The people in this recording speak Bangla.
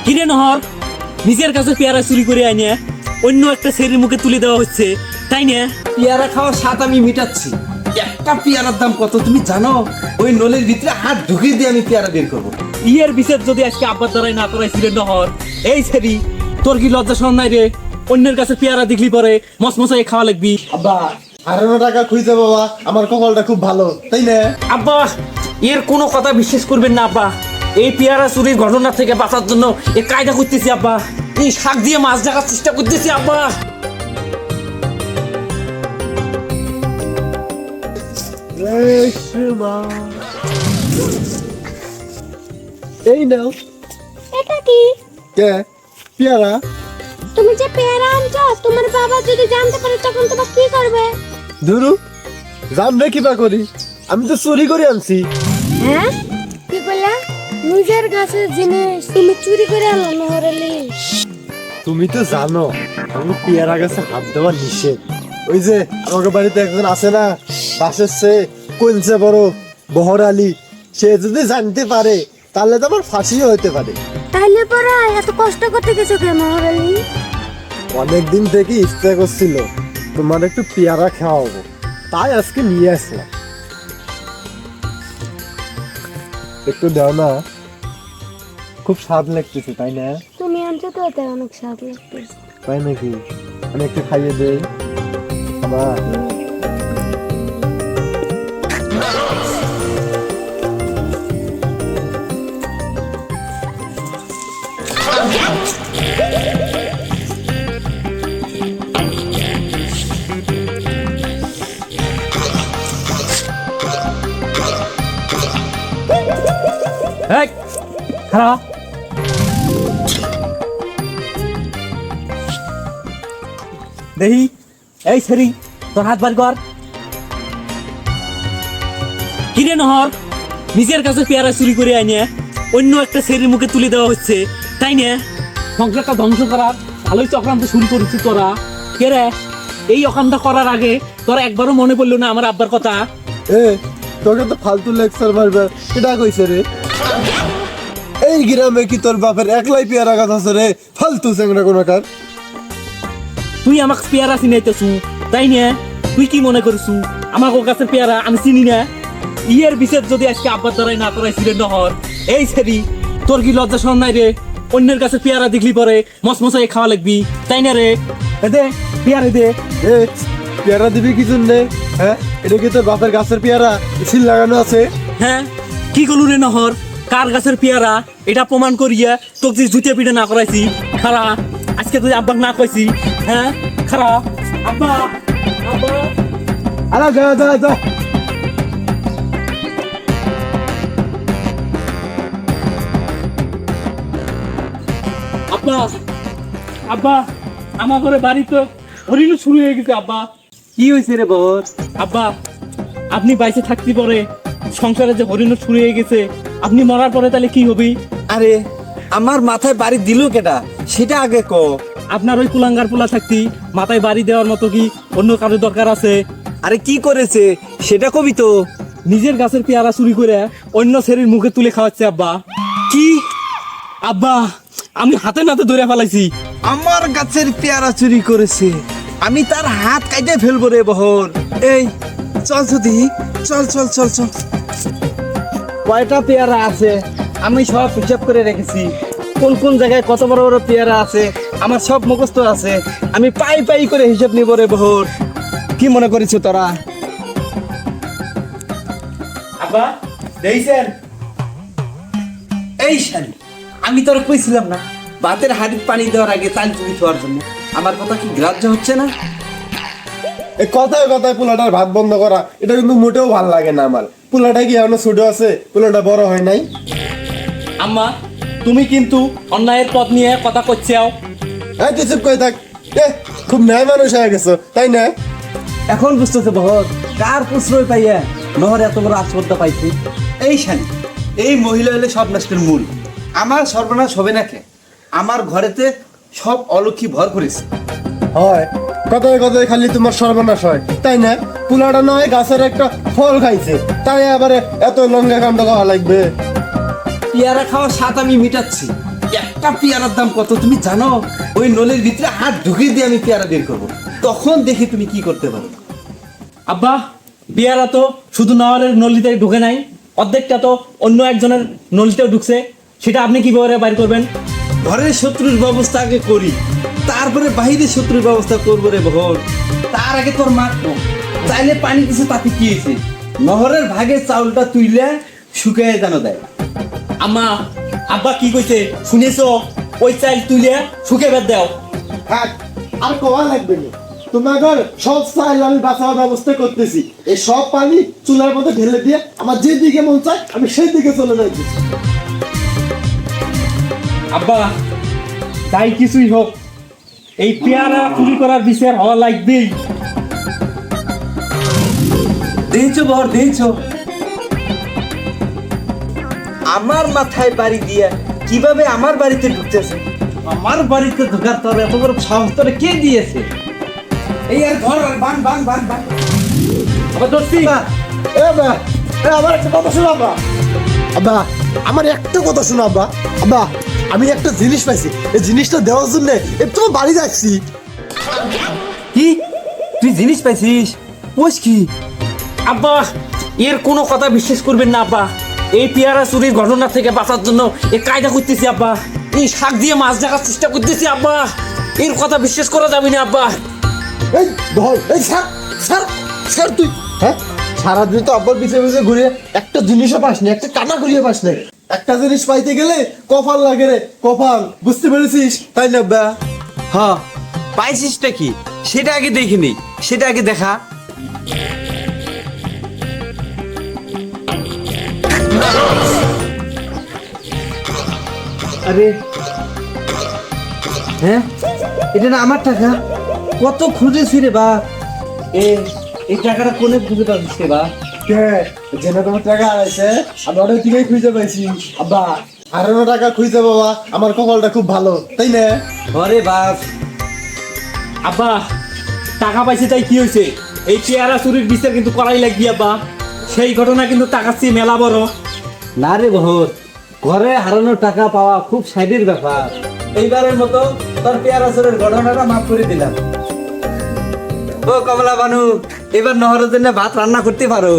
কিরে নহর, নিজের কাছে পেয়ারা চুরি করে আনে অন্য একটা ছেলের মুখে তুলে দেওয়া হচ্ছে, তাই না? পেয়ারা খাওয়ার স্বাদ আমি মিটাচ্ছি। একটা পেয়ারার দাম কত তুমি জানো? ওই নলের ভিতরে হাত ঢুকিয়ে দিয়ে আমি পেয়ারা বের করবো। ইয়ের বিচার যদি আজকে আব্বার দ্বারাই না করাইছিলেন নহর, এই ছেড়ি তোর কি লজ্জা শরম নাই রে? অন্যের কাছে পেয়ারা দেখলি পরে মসমসাই খাওয়া লাগবি। আব্বা 18 টাকা খুঁজে বাবা, আমার কপালটা খুব ভালো, তাই না? আব্বা এর কোনো কথা বিশ্বাস করবেন না আব্বা। এই পেয়ারা চুরির ঘটনা থেকে বাঁচার জন্য এ কায়দা করতেছি আব্বা। এই শাক দিয়ে মাছ দেখার চেষ্টা করতেছি আব্বা। এই নাও। এটা কি? কে? পেয়ারা? তুমি যে পেয়ারা আনছো, তোমার বাবা যদি জানতে পারে তখন তোমার কি করবে? ধুরু, জানবে কিবা করি? আমি তো চুরি করে আনছি। হ্যাঁ, কি বললা? নিজের গাছের জিনিস তুমি চুরি করে আনলো নহরালি। তুমি তো জানো আমি পেয়ারা গাছে হাত দেওয়া নিষেধ। ওই যে আমাকে বাড়িতে একজন আছে না, বাসের সে কোনছে বড় বহর আলী, সে যদি জানতে পারে তাহলে তো আমার ফাঁসিও হতে পারে। তাহলে পরে এত কষ্ট করতে গেছো কেন নহরালি? অনেকদিন থেকে ইচ্ছা করছিল তোমার একটু পেয়ারা খাওয়াবো, তাই আজকে নিয়ে আসলাম। একটু দাও না, খুব স্বাদ লাগতেছে, তাই না? তুমি আনছো তো তাই অনেক স্বাদ লাগতেছে। তাই নাকি? আমি একটু খাইয়ে দেই আমার। এই খারাপ দেখি, এই ছেড়ি তোর হাত বার কর। কিরে নহর, নিজের কাছে পেয়ারা চুরি করে আনে অন্য একটা ছেলের মুখে তুলে দেওয়া হচ্ছে, তাই না? সংসারটা ধ্বংস করার ভালোই চক্রান্ত শুরু করেছি তোরা। কে রে, এই অকামটা করার আগে তোরা একবারও মনে পড়লো না আমার আব্বার কথা? এ তোকে তো ফালতু লেকচার মারবে, এটা কইছে রে? এই গ্রামে কি তোর বাপের একলাই পেয়ারা গাছ আছে রে? ফালতু চেংড়া কোনকার। তুই আমাকে পেয়ারা চিনাইতেছু, তাই না? তুই কি মনে করছু আমার কাছে পেয়ারা আমি চিনি না? ইয়ের বিচার যদি আজকে আব্বার দ্বারাই না করাইছিলেন নহর, এই ছেড়ি তোর কি লজ্জা শরম নাই রে? অন্যের কাছে পেয়ারা দেখলি পরে মসমসাই খাওয়া লাগবি, তাই না রে? দে পেয়ারা দে। এ পেয়ারা দিবি কি জন্যে? হ্যাঁ, এটা কি তোর বাপের গাছের পেয়ারা? সিল লাগানো আছে। হ্যাঁ, কি করলু রে নহর? কার গাছের পেয়ারা এটা প্রমাণ করিয়া তোকে যে জুতে পিঠে না করাইছি। খারা আজকে তুই আব্বাক না কইছি। হ্যাঁ খারা আব্বা আব্বা। আরে যা যা যা। আব্বা আব্বা, আমার ঘরে বাড়ি তো হরিণ শুরু হয়ে গেছে আব্বা। কি হয়েছে রে বহর? আব্বা আপনি বাইসে থাকতে পরে সংসারে যে হরিণ শুরু হয়ে গেছে, আপনি মরার পরে তাহলে কি হবে? আরে আমার মাথায় বাড়ি দিল কেটা সেটা আগে ক। আপনার ওই কুলাঙ্গার পোলা থাকতি মাথায় বাড়ি দেওয়ার মতো কি অন্য কারোর দরকার আছে? আরে কি করেছে সেটা কবি তো। নিজের গাছের পেয়ারা চুরি করে অন্য ছেলের মুখে তুলে খাওয়াচ্ছে আব্বা। কি? আব্বা আমি হাতে নাতে ধরে ফেলাইছি। আমার গাছের পেয়ারা চুরি করেছে, আমি তার হাত কাটে ফেলবো রে বহর। এই চল যদি, চল চল চল চল। কয়টা পেয়ারা আছে আমি সব হিসাব করে রেখেছি। কোন কোন জায়গায় কত বড় বড় পেয়ারা আছে আমার সব মুখস্থ আছে। আমি পাই পাই করে হিসাব নিব রে বহর। কি মনে করিস তোরা? আব্বা দেখছেন? এই শালি, আমি তোর কইছিলাম না ভাতের হাড়ির পানি দেওয়ার আগে চাল চুরি খাওয়ার জন্য? আমার কথা কি গ্রাহ্য হচ্ছে না? এই কথায় কথায় পোলাটার ভাত বন্ধ করা, এটা কিন্তু মোটেও ভালো লাগে না আমার। পোলাটা কি এখনো ছোট আছে? পোলাটা বড় হয় নাই? আম্মা তুমি কিন্তু অন্যায়ের পথ নিয়ে কথা করছাও। হ্যাঁ, তুই চুপ করে থাক। এ খুব ন্যায় মানুষ হয়ে গেছো, তাই না? এখন বুঝতেছে বহর কার প্রশ্রয় পাইয়া নহর এত বড় আস্পর্ধা পাইছি। এই শালি, এই মহিলা হলে সব নষ্টের মূল। আমার সর্বনাশ হবে না কে? আমার ঘরেতে সব অলক্ষী ভর করেছে। হয়, কথায় কথায় খালি তোমার সর্বনাশ হয়, তাই না? পোলাটা নয় গাছের একটা ফল খাইছে, তাই আবার এত লঙ্কা কাণ্ড খাওয়া লাগবে? পেয়ারা খাওয়ার স্বাদ আমি মিটাচ্ছি। একটা পেয়ারার দাম কত তুমি জানো? ওই নলের ভিতরে হাত ঢুকিয়ে দিয়ে আমি পেয়ারা বের করবো, তখন দেখি তুমি কি করতে পারো। আব্বা পেয়ারা তো শুধু নহরের নলিতে ঢুকে নাই, অর্ধেকটা তো অন্য একজনের নলিতেও ঢুকছে, সেটা আপনি কিভাবে বাইর করবেন? ঘরের শত্রুর ব্যবস্থা আগে করি, তারপরে বাইরের শত্রুর ব্যবস্থা করবো রে বহর। তার আগে তোর মা চাইলে পানি দিছে, তাতে কি হয়েছে? নহরের ভাগে চাউলটা তুইলে শুকিয়ে জানো দেয়। আম্মা আব্বা কি কইছে শুনেছো? ওই চাইল তুলে শুকে বেদ দাও। থাক, আর কোয়া লাগবে না। তোমাদের সব চাইল আমি বাঁচানোর ব্যবস্থা করতেছি। এই সব পানি চুলার মধ্যে ঢেলে দিয়ে আমার যেদিকে মন চায় আমি সেই দিকে চলে যাচ্ছি। আব্বা তাই কিছুই হোক, এই পেয়ারা চুরি করার বিচার হওয়া লাগবেই। দেখছো বহর, দেখছো আমার মাথায় বাড়ি দিয়ে কিভাবে আমার বাড়িতে ঢুকতেছে? আমার বাড়িতে ঢোকার তোর এত বড় সাহস তোরে কে দিয়েছে? এই আর ঘর বান বান বান বান। আবার দোস্তি আমার একটা কথা শোনো আব্বা। আব্বা আমার একটা কথা শোনো আব্বা। আব্বা আমি একটা জিনিস পাইছি, এই জিনিসটা দেওয়ার জন্য একটু বাড়ি যাচ্ছি। কি তুই জিনিস পাইছিস? পোষ কি? আব্বা এর কোনো কথা বিশ্বাস করবেন না আব্বা, এই পেয়ারা চুরির ঘটনা থেকে বাঁচার জন্য এই কায়দা করতেছি আব্বা, এই শাক দিয়ে মাছ দেখার চেষ্টা করতেছি আব্বা, এর কথা বিশ্বাস করা যাবে না আব্বা। এই ধর, এই স্যার স্যার স্যার তুই হ্যাঁ সারাদিন তো আব্বার পিছিয়ে পিছিয়ে ঘুরে একটা জিনিসও পাস না, একটা কানা ঘুরিয়ে পাস না। একটা জিনিস পাইতে গেলে কপাল লাগে রে, কপাল, বুঝতে পেরেছিস তাই না আব্বা? হ্যাঁ পাইছিসটা কি সেটা আগে দেখিনি, সেটা আগে দেখা। আরে হ্যাঁ, এটা না আমার টাকা। কত খুঁজেছি রে বা, এই টাকাটা কোনে খুঁজে পাচ্ছিস রে বা? জেনে তোমার টাকা হারাইছে, আমি অনেক দিকেই খুঁজে পাইছি আব্বা। হারানো টাকা খুঁজে বাবা, আমার কপালটা খুব ভালো তাই না? ঘরে বাপ। আব্বা টাকা পাইছে তাই কি হয়েছে, এই পেয়ারা চুরির বিচার কিন্তু করাই লাগবে আব্বা, সেই ঘটনা কিন্তু টাকার চেয়ে মেলা বড়। না রে বহর, ঘরে হারানো টাকা পাওয়া খুব সাইডের ব্যাপার। এইবারের মতো তোর পেয়ারা চোরের ঘটনাটা মাফ করে দিলাম। ও কমলা বানু, এবার নহরের জন্য ভাত রান্না করতে পারো।